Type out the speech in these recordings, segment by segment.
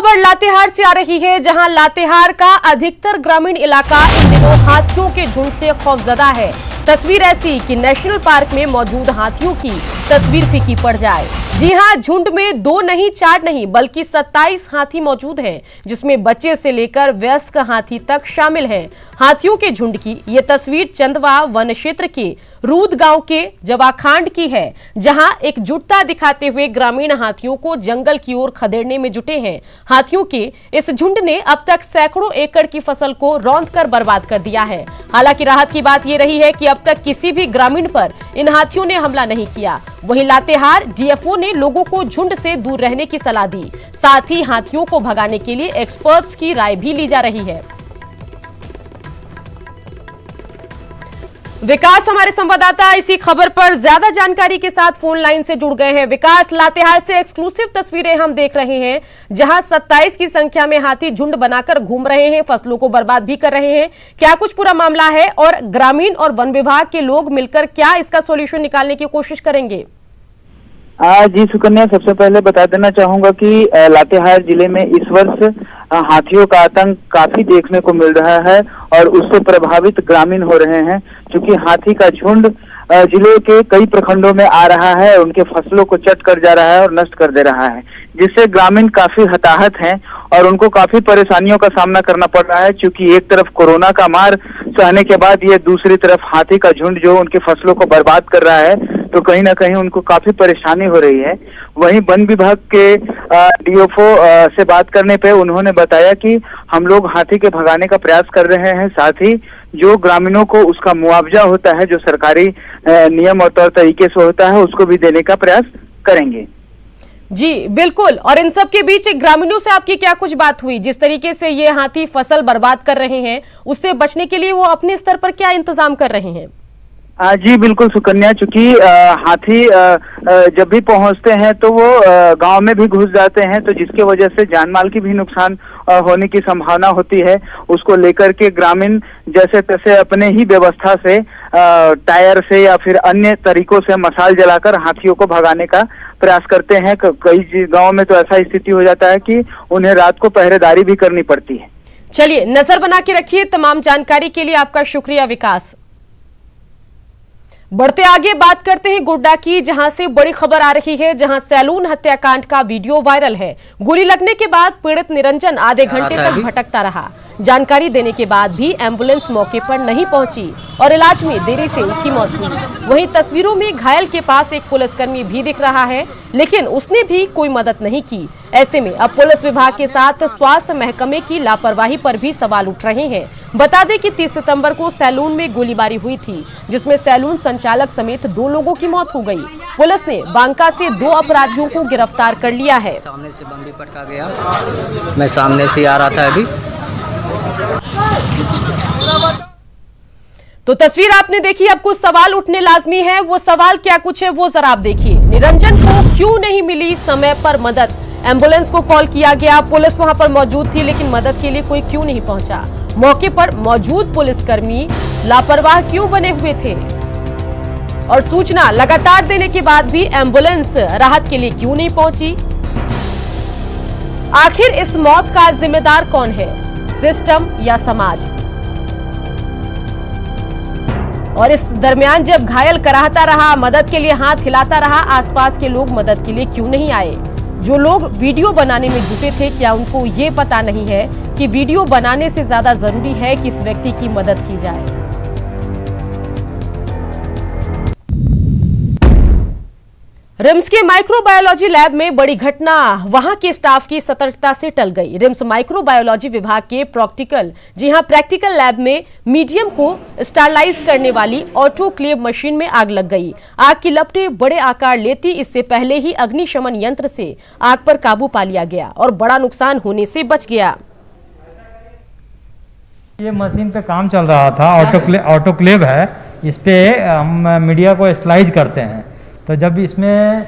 खबर लातेहार से आ रही है, जहां लातेहार का अधिकतर ग्रामीण इलाका इन दिनों हाथियों के झुंड से खौफजदा है। तस्वीर ऐसी कि नेशनल पार्क में मौजूद हाथियों की तस्वीर फीकी पड़ जाए। जी हां, झुंड में 2 नहीं 4 नहीं बल्कि 27 हाथी मौजूद हैं, जिसमें बच्चे से लेकर वयस्क हाथी तक शामिल हैं। हाथियों के झुंड की ये तस्वीर चंदवा वन क्षेत्र के रूद गांव के जवाखांड की है, जहां एकजुटता दिखाते हुए ग्रामीण हाथियों को जंगल की ओर खदेड़ने में जुटे हैं। हाथियों के इस झुंड ने अब तक सैकड़ों एकड़ की फसल को रौंद कर बर्बाद कर दिया है। हालांकि राहत की बात यह रही है कि अब तक किसी भी ग्रामीण पर इन हाथियों ने हमला नहीं किया। वहीं लातेहार डीएफओ ने लोगों को झुंड से दूर रहने की सलाह दी। साथ ही हाथियों को भगाने के लिए एक्सपर्ट्स की राय भी ली जा रही है। विकास हमारे संवाददाता इसी खबर पर ज्यादा जानकारी के साथ फोन लाइन से जुड़ गए हैं। विकास, लातेहार से एक्सक्लूसिव तस्वीरें हम देख रहे हैं, जहां 27 की संख्या में हाथी झुंड बनाकर घूम रहे हैं, फसलों को बर्बाद भी कर रहे हैं। क्या कुछ पूरा मामला है और ग्रामीण और वन विभाग के लोग मिलकर क्या इसका सोल्यूशन निकालने की कोशिश करेंगे? जी सुकन्या, सबसे पहले बता देना चाहूंगा कि लातेहार जिले में इस वर्ष हाथियों का आतंक काफी देखने को मिल रहा है और उससे प्रभावित ग्रामीण हो रहे हैं, क्योंकि हाथी का झुंड जिले के कई प्रखंडों में आ रहा है, उनके फसलों को चट कर जा रहा है और नष्ट कर दे रहा है, जिससे ग्रामीण काफी हताहत हैं और उनको काफी परेशानियों का सामना करना पड़ रहा है। क्योंकि एक तरफ कोरोना का मार सहने के बाद ये दूसरी तरफ हाथी का झुंड जो उनकी फसलों को बर्बाद कर रहा है, तो कहीं ना कहीं उनको काफी परेशानी हो रही है। वहीं वन विभाग के डीएफओ से बात करने पे उन्होंने बताया कि हम लोग हाथी के भगाने का प्रयास कर रहे हैं, साथ ही जो ग्रामीणों को उसका मुआवजा होता है, जो सरकारी नियम और तौर तरीके से होता है, उसको भी देने का प्रयास करेंगे। जी बिल्कुल। और इन सब के बीच ग्रामीणों से आपकी क्या कुछ बात हुई? जिस तरीके से ये हाथी फसल बर्बाद कर रहे हैं, उससे बचने के लिए वो अपने स्तर पर क्या इंतजाम कर रहे हैं? जी बिल्कुल सुकन्या, चूंकि हाथी जब भी पहुंचते हैं तो वो गांव में भी घुस जाते हैं, तो जिसके वजह से जान माल की भी नुकसान होने की संभावना होती है। उसको लेकर के ग्रामीण जैसे तैसे अपने ही व्यवस्था से टायर से या फिर अन्य तरीकों से मशाल जलाकर हाथियों को भगाने का प्रयास करते हैं। कई गाँव में तो ऐसा स्थिति हो जाता है कि उन्हें रात को पहरेदारी भी करनी पड़ती है। चलिए, नजर बना के रखिए। तमाम जानकारी के लिए आपका शुक्रिया विकास। बढ़ते आगे बात करते हैं गोड्डा की, जहां से बड़ी खबर आ रही है, जहां सैलून हत्याकांड का वीडियो वायरल है। गोली लगने के बाद पीड़ित निरंजन आधे घंटे तक भटकता रहा। जानकारी देने के बाद भी एम्बुलेंस मौके पर नहीं पहुंची और इलाज में देरी से उसकी मौत हुई। वहीं तस्वीरों में घायल के पास एक पुलिसकर्मी भी दिख रहा है, लेकिन उसने भी कोई मदद नहीं की। ऐसे में अब पुलिस विभाग के साथ स्वास्थ्य महकमे की लापरवाही पर भी सवाल उठ रहे हैं। बता दें कि 30 सितंबर को सैलून में गोलीबारी हुई थी, जिसमें सैलून संचालक समेत 2 लोगों की मौत हो गई। पुलिस ने बांका से 2 अपराधियों को गिरफ्तार कर लिया है। सामने से बम भी पटका गया, मैं सामने से आ रहा था अभी। तो तस्वीर आपने देखी, अब कुछ सवाल उठने लाजमी है। वो सवाल क्या कुछ है वो जरा आप देखिए। निरंजन को क्यों नहीं मिली समय पर मदद? एम्बुलेंस को कॉल किया गया, पुलिस वहां पर मौजूद थी, लेकिन मदद के लिए कोई क्यों नहीं पहुंचा? मौके पर मौजूद पुलिसकर्मी लापरवाह क्यों बने हुए थे? और सूचना लगातार देने के बाद भी एम्बुलेंस राहत के लिए क्यों नहीं पहुंची? आखिर इस मौत का जिम्मेदार कौन है, सिस्टम या समाज? और इस दरमियान जब घायल कराहता रहा, मदद के लिए हाथ हिलाता रहा, आसपास के लोग मदद के लिए क्यों नहीं आए? जो लोग वीडियो बनाने में जुटे थे, क्या उनको ये पता नहीं है कि वीडियो बनाने से ज्यादा जरूरी है कि इस व्यक्ति की मदद की जाए? रिम्स के माइक्रोबायोलॉजी लैब में बड़ी घटना वहां के स्टाफ की सतर्कता से टल गई। रिम्स माइक्रोबायोलॉजी विभाग के प्रैक्टिकल लैब में मीडियम को स्टरलाइज करने वाली ऑटोक्लेव मशीन में आग लग गई। आग की लपटें बड़े आकार लेती, इससे पहले ही अग्निशमन यंत्र से आग पर काबू पा लिया गया और बड़ा नुकसान होने से बच गया। ये मशीन पे काम चल रहा था, ऑटोक्लेव है, इस पे हम मीडिया को स्लाइज करते हैं। तो जब इसमें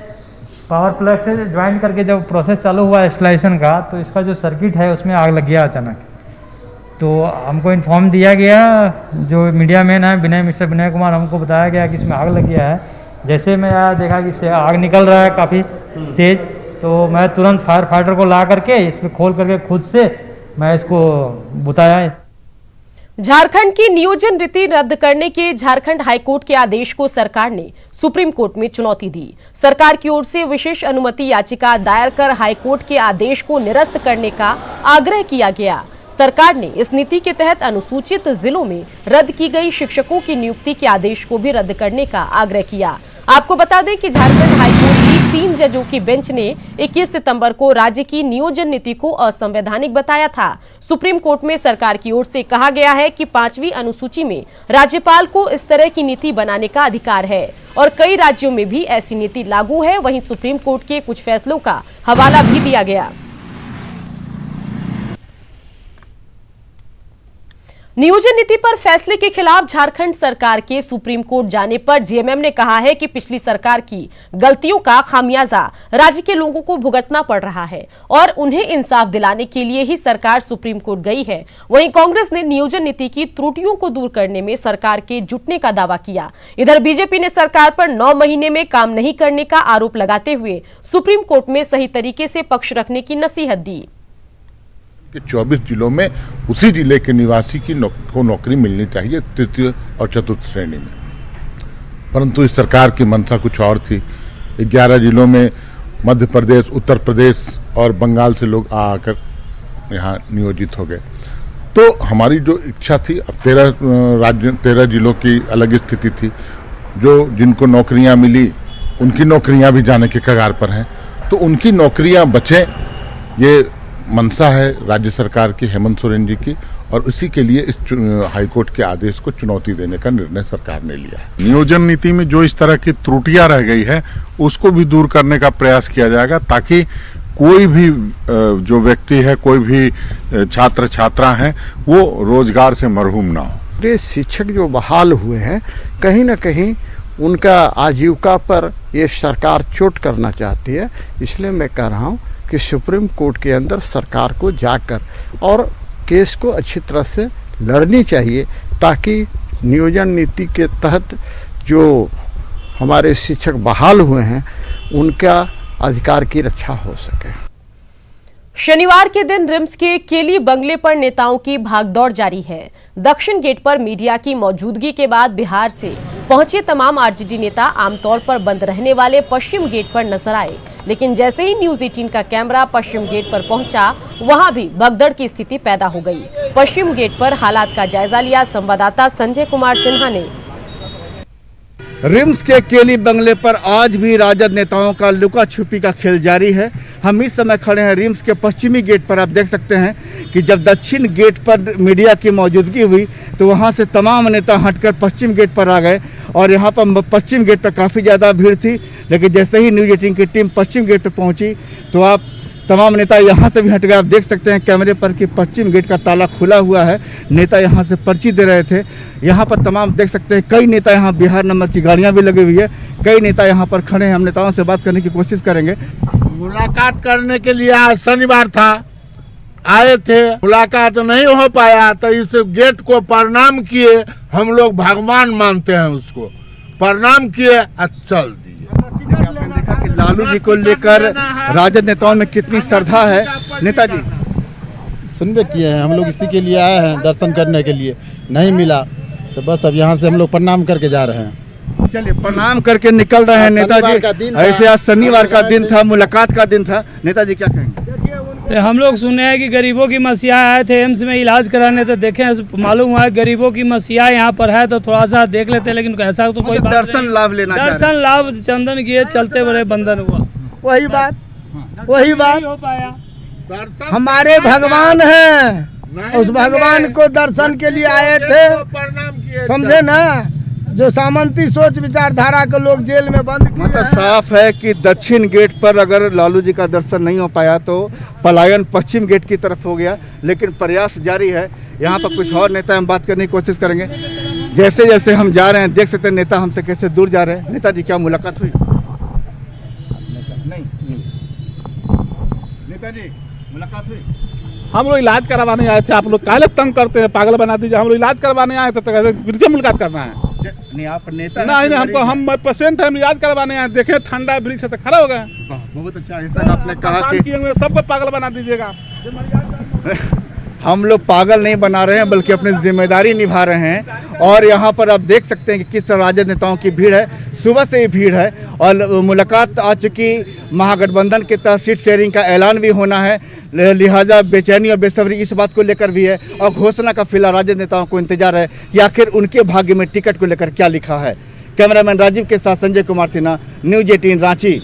पावर प्लग से ज्वाइन करके जब प्रोसेस चालू हुआ इंस्टॉलेशन का, तो इसका जो सर्किट है उसमें आग लग गया अचानक। तो हमको इन्फॉर्म दिया गया, जो मीडिया मैन है मिस्टर विनय कुमार, हमको बताया गया कि इसमें आग लग गया है। जैसे मैं आया देखा कि इससे आग निकल रहा है काफ़ी तेज़, तो मैं तुरंत फायर फाइटर को ला करके इसमें खोल करके खुद से मैं इसको बुताया। झारखंड की नियोजन रीति रद्द करने के झारखंड हाईकोर्ट के आदेश को सरकार ने सुप्रीम कोर्ट में चुनौती दी। सरकार की ओर से विशेष अनुमति याचिका दायर कर हाईकोर्ट के आदेश को निरस्त करने का आग्रह किया गया। सरकार ने इस नीति के तहत अनुसूचित जिलों में रद्द की गई शिक्षकों की नियुक्ति के आदेश को भी रद्द करने का आग्रह किया। आपको बता दें कि झारखंड हाईकोर्ट की 3 जजों की बेंच ने 21 सितंबर को राज्य की नियोजन नीति को असंवैधानिक बताया था। सुप्रीम कोर्ट में सरकार की ओर से कहा गया है कि 5वीं अनुसूची में राज्यपाल को इस तरह की नीति बनाने का अधिकार है और कई राज्यों में भी ऐसी नीति लागू है। वहीं सुप्रीम कोर्ट के कुछ फैसलों का हवाला भी दिया गया। नियोजन नीति पर फैसले के खिलाफ झारखंड सरकार के सुप्रीम कोर्ट जाने पर जेएमएम ने कहा है कि पिछली सरकार की गलतियों का खामियाजा राज्य के लोगों को भुगतना पड़ रहा है और उन्हें इंसाफ दिलाने के लिए ही सरकार सुप्रीम कोर्ट गई है। वहीं कांग्रेस ने नियोजन नीति की त्रुटियों को दूर करने में सरकार के जुटने का दावा किया। इधर बीजेपी ने सरकार पर 9 महीने में काम नहीं करने का आरोप लगाते हुए सुप्रीम कोर्ट में सही तरीके से पक्ष रखने की नसीहत दी। कि 24 जिलों में उसी जिले के निवासी को नौकरी मिलनी चाहिए तृतीय और चतुर्थ श्रेणी में, परंतु इस सरकार की मंशा कुछ और थी। 11 जिलों में मध्य प्रदेश, उत्तर प्रदेश और बंगाल से लोग आकर यहाँ नियोजित हो गए। तो हमारी जो इच्छा थी, अब 13 जिलों की अलग स्थिति थी। जो जिनको नौकरियां मिली उनकी नौकरियां भी जाने के कगार पर हैं, तो उनकी नौकरियां बचें, ये मंशा है राज्य सरकार की, हेमंत सोरेन जी की, और उसी के लिए इस हाईकोर्ट के आदेश को चुनौती देने का निर्णय सरकार ने लिया है। नियोजन नीति में जो इस तरह की त्रुटियां रह गई है उसको भी दूर करने का प्रयास किया जाएगा, ताकि कोई भी जो व्यक्ति है, कोई भी छात्र छात्रा हैं, वो रोजगार से महरूम ना हो। ये शिक्षक जो बहाल हुए हैं, कहीं ना कहीं उनका आजीविका पर ये सरकार चोट करना चाहती है। इसलिए मैं कह रहा हूँ कि सुप्रीम कोर्ट के अंदर सरकार को जाकर और केस को अच्छी तरह से लड़नी चाहिए, ताकि नियोजन नीति के तहत जो हमारे शिक्षक बहाल हुए हैं उनका अधिकार की रक्षा हो सके। शनिवार के दिन रिम्स के केली बंगले पर नेताओं की भागदौड़ जारी है। दक्षिण गेट पर मीडिया की मौजूदगी के बाद बिहार से पहुंचे तमाम आरजेडी नेता आमतौर पर बंद रहने वाले पश्चिम गेट पर नजर आए, लेकिन जैसे ही न्यूज 18 का कैमरा पश्चिम गेट पर पहुंचा, वहां भी भगदड़ की स्थिति पैदा हो गई। पश्चिम गेट पर हालात का जायजा लिया संवाददाता संजय कुमार सिन्हा ने। रिम्स के केली बंगले पर आज भी राजद नेताओं का लुका छुपी का खेल जारी है। हम इस समय खड़े हैं रिम्स के पश्चिमी गेट पर। आप देख सकते हैं कि जब दक्षिण गेट पर मीडिया की मौजूदगी हुई तो वहां से तमाम नेता हटकर पश्चिम गेट पर आ गए और यहां पर पश्चिम गेट पर काफ़ी ज़्यादा भीड़ थी। लेकिन जैसे ही न्यूज 18 की टीम पश्चिम गेट पर पहुंची तो आप तमाम नेता यहाँ से भी हट गए। आप देख सकते हैं कैमरे पर कि पश्चिम गेट का ताला खुला हुआ है। नेता यहाँ से पर्ची दे रहे थे। यहाँ पर तमाम देख सकते हैं कई नेता, यहाँ बिहार नंबर की गाड़ियाँ भी लगी हुई है। कई नेता यहाँ पर खड़े हैं। हम नेताओं से बात करने की कोशिश करेंगे। मुलाकात करने के लिए आज शनिवार था, आए थे, मुलाकात नहीं हो पाया तो इस गेट को प्रणाम किए। हम लोग भगवान मानते हैं, उसको प्रणाम किए और चल दिए। देखा कि लालू जी को लेकर राजद नेताओं में कितनी श्रद्धा है। नेताजी सुनबे किए हैं, हम लोग इसी के लिए आए हैं, दर्शन करने के लिए। नहीं मिला तो बस अब यहाँ से हम लोग प्रणाम करके जा रहे हैं। चलिए, प्रणाम करके निकल रहे हैं नेताजी। ऐसे आज शनिवार का दिन था, मुलाकात का दिन था। नेताजी क्या कहेंगे? हम लोग सुने हैं कि गरीबों की मसीहा आए थे एम्स में इलाज कराने, तो देखें मालूम हुआ है गरीबों की मसीहा यहाँ पर है, तो थोड़ा सा देख लेते, लेकिन ऐसा तो कोई दर्शन लाभ लेना, दर्शन लाभ चंदन किए चलते बड़े बंधन हुआ। वही बात हो पाया। हमारे भगवान हैं, उस भगवान को दर्शन के लिए आए थे, समझे ना। जो सामंती सोच विचारधारा के लोग जेल में बंद किए। मतलब साफ है कि दक्षिण गेट पर अगर लालू जी का दर्शन नहीं हो पाया तो पलायन पश्चिम गेट की तरफ हो गया, लेकिन प्रयास जारी है। यहाँ पर कुछ और नेता हम बात करने की कोशिश करेंगे। जैसे जैसे हम जा रहे हैं देख सकते हैं नेता हमसे कैसे दूर जा रहे हैं। नेताजी क्या मुलाकात हुई? नहीं। नेताजी मुलाकात हुई? हम लोग इलाज करवाने आए थे, आप लोग काले तंग करते हैं, पागल बना दीजिए। हम लोग इलाज करवाने आए थे, तो कैसे मुलाकात करना है? नहीं, आप नेता नहीं, हमको हम पेशेंट है, हम इलाज करवाने आए, देखे ठंडा वृक्ष है तो खड़ा हो गए। बहुत अच्छा ऐसा आपने कहा कि सबको पागल बना दीजिएगा। हम लोग पागल नहीं बना रहे हैं बल्कि अपनी जिम्मेदारी निभा रहे हैं। और यहाँ पर आप देख सकते हैं कि किस तरह राजद नेताओं की भीड़ है, सुबह से ही भीड़ है और मुलाकात आ चुकी। महागठबंधन के तहत सीट शेयरिंग का ऐलान भी होना है, लिहाजा बेचैनी और बेसब्री इस बात को लेकर भी है और घोषणा का फिलहाल राजद नेताओं को इंतजार है कि आखिर उनके भाग्य में टिकट को लेकर क्या लिखा है। कैमरामैन राजीव के साथ संजय कुमार सिन्हा, न्यूज 18 रांची।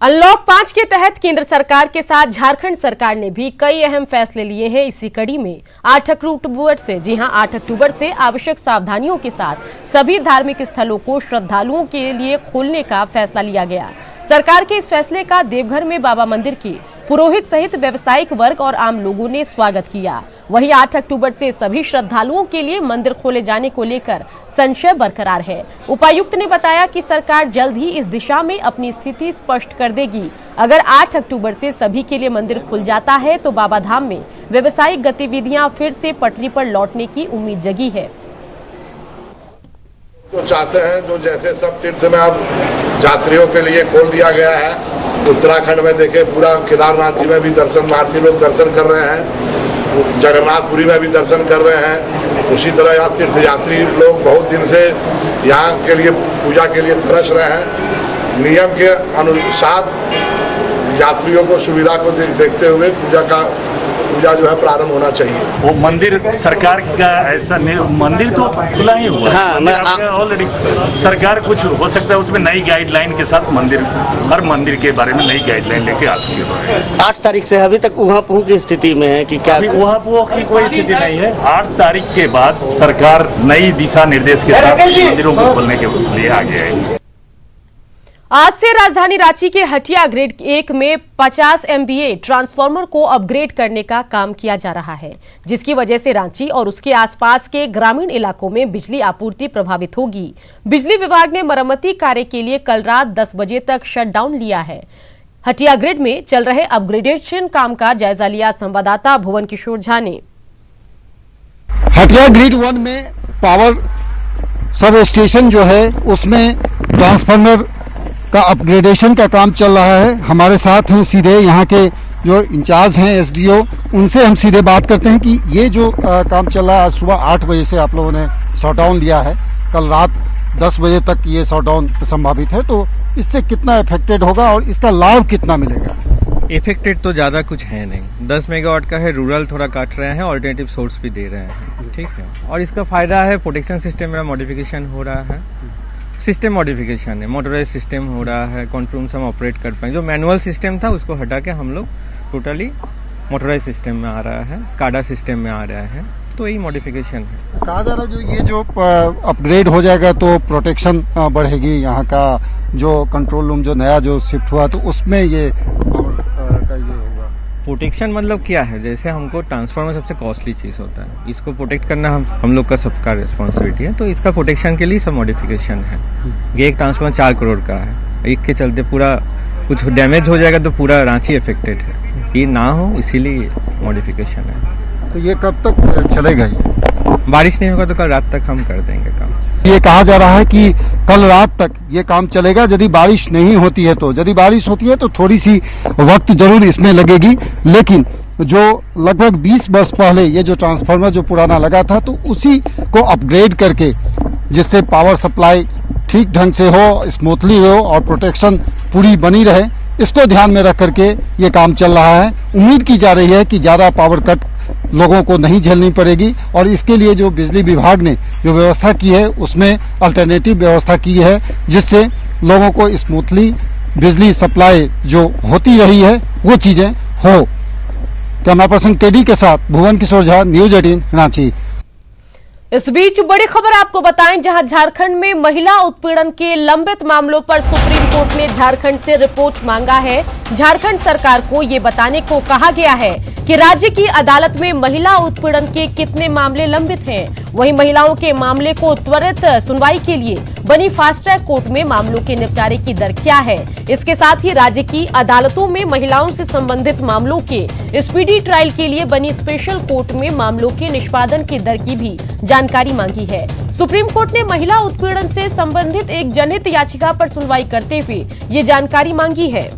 अनलॉक 5 के तहत केंद्र सरकार के साथ झारखंड सरकार ने भी कई अहम फैसले लिए हैं। इसी कड़ी में 8 अक्टूबर से 8 अक्टूबर से आवश्यक सावधानियों के साथ सभी धार्मिक स्थलों को श्रद्धालुओं के लिए खोलने का फैसला लिया गया। सरकार के इस फैसले का देवघर में बाबा मंदिर के पुरोहित सहित व्यावसायिक वर्ग और आम लोगों ने स्वागत किया। वहीं 8 अक्टूबर से सभी श्रद्धालुओं के लिए मंदिर खोले जाने को लेकर संशय बरकरार है। उपायुक्त ने बताया कि सरकार जल्द ही इस दिशा में अपनी स्थिति स्पष्ट कर देगी। अगर 8 अक्टूबर से सभी के लिए मंदिर खुल जाता है तो बाबा धाम में व्यावसायिक गतिविधियां फिर से पटरी पर लौटने की उम्मीद जगी है। तो चाहते हैं जो जैसे सब तीर्थ में अब यात्रियों के लिए खोल दिया गया है। उत्तराखंड में देखे पूरा केदारनाथ जी में भी दर्शन भारतीय लोग दर्शन कर रहे हैं, जगन्नाथपुरी में भी दर्शन कर रहे हैं। उसी तरह यहाँ तीर्थ यात्री लोग बहुत दिन से यहाँ के लिए पूजा के लिए तरस रहे हैं। नियम के अनुसार यात्रियों को सुविधा को देखते हुए पूजा जो है प्रारंभ होना चाहिए। वो मंदिर सरकार का ऐसा मंदिर तो खुला ही हुआ है ऑलरेडी। सरकार कुछ हो सकता है उसमें नई गाइडलाइन के साथ मंदिर, हर मंदिर के बारे में नई गाइडलाइन लेके आती है। 8 तारीख से अभी तक उहापोह की स्थिति में है कि क्या? अभी उहापोह की कोई स्थिति नहीं है। 8 तारीख के बाद सरकार नई दिशा निर्देश के साथ मंदिरों को खोलने के लिए आगे आएगी। आज से राजधानी रांची के हटिया ग्रिड 1 में 50 MVA ट्रांसफार्मर को अपग्रेड करने का काम किया जा रहा है, जिसकी वजह से रांची और उसके आसपास के ग्रामीण इलाकों में बिजली आपूर्ति प्रभावित होगी। बिजली विभाग ने मरम्मती कार्य के लिए कल रात 10 बजे तक शटडाउन लिया है। हटिया ग्रिड में चल रहे अपग्रेडेशन काम का जायजा लिया संवाददाता भुवन किशोर झा ने। हटिया ग्रिड 1 में पावर सब स्टेशन जो है उसमें ट्रांसफार्मर का अपग्रेडेशन का काम चल रहा है। हमारे साथ हैं सीधे यहाँ के जो इंचार्ज हैं SDO, उनसे हम सीधे बात करते हैं कि ये जो काम चल रहा है, आज सुबह 8 बजे से आप लोगों ने शटडाउन लिया है, कल रात 10 बजे तक ये शटडाउन संभावित है, तो इससे कितना इफेक्टेड होगा और इसका लाभ कितना मिलेगा? इफेक्टेड तो ज़्यादा कुछ है नहीं, 10 मेगावाट का है, रूरल थोड़ा काट रहे हैं, ऑल्टरनेटिव सोर्स भी दे रहे हैं, ठीक है। और इसका फायदा है प्रोटेक्शन सिस्टम में मॉडिफिकेशन हो रहा है, सिस्टम मॉडिफिकेशन है, मोटराइज सिस्टम हो रहा है, कंट्रोल से हम ऑपरेट कर पाएंगे। जो मैनुअल सिस्टम था उसको हटा के हम लोग टोटली मोटराइज सिस्टम में आ रहा है, स्काडा सिस्टम में आ रहा है, तो यही मॉडिफिकेशन है। कहा जा रहा है जो ये जो अपग्रेड हो जाएगा तो प्रोटेक्शन बढ़ेगी, यहाँ का जो कंट्रोल रूम जो नया जो शिफ्ट हुआ तो उसमें ये का ये होगा। प्रोटेक्शन मतलब क्या है? जैसे हमको ट्रांसफार्मर सबसे कॉस्टली चीज़ होता है, इसको प्रोटेक्ट करना हम लोग का सबका रिस्पॉन्सिबिलिटी है, तो इसका प्रोटेक्शन के लिए सब मॉडिफिकेशन है। ये एक ट्रांसफार्मर 4 करोड़ का है, एक के चलते पूरा कुछ डैमेज हो जाएगा तो पूरा रांची अफेक्टेड है, ये ना हो इसीलिए मॉडिफिकेशन है। तो ये कब तक चलेगा? ये बारिश नहीं होगा तो कल रात तक हम कर देंगे काम। ये कहा जा रहा है कि कल रात तक ये काम चलेगा, यदि बारिश नहीं होती है तो। यदि बारिश होती है तो थोड़ी सी वक्त जरूर इसमें लगेगी, लेकिन जो लगभग 20 वर्ष पहले ये जो ट्रांसफार्मर जो पुराना लगा था तो उसी को अपग्रेड करके जिससे पावर सप्लाई ठीक ढंग से हो, स्मूथली हो और प्रोटेक्शन पूरी बनी रहे, इसको ध्यान में रख करके ये काम चल रहा है। उम्मीद की जा रही है कि ज़्यादा पावर कट लोगों को नहीं झेलनी पड़ेगी और इसके लिए जो बिजली विभाग ने जो व्यवस्था की है उसमें अल्टरनेटिव व्यवस्था की है, जिससे लोगों को स्मूथली बिजली सप्लाई जो होती रही है वो चीज़ें हो। कैमरा पर्सन केडी के साथ भुवन किशोर झा, न्यूज 18 रांची। इस बीच बड़ी खबर आपको बताएं, जहां झारखंड में महिला उत्पीड़न के लंबित मामलों पर सुप्रीम कोर्ट ने झारखंड से रिपोर्ट मांगा है। झारखंड सरकार को ये बताने को कहा गया है कि राज्य की अदालत में महिला उत्पीड़न के कितने मामले लंबित हैं। वहीं महिलाओं के मामले को त्वरित सुनवाई के लिए बनी फास्ट ट्रैक कोर्ट में मामलों के निपटारे की दर क्या है। इसके साथ ही राज्य की अदालतों में महिलाओं से संबंधित मामलों के स्पीडी ट्रायल के लिए बनी स्पेशल कोर्ट में मामलों के निष्पादन की दर की भी जानकारी मांगी है। सुप्रीम कोर्ट ने महिला उत्पीड़न से संबंधित एक जनहित याचिका पर सुनवाई करते हुए ये जानकारी मांगी है।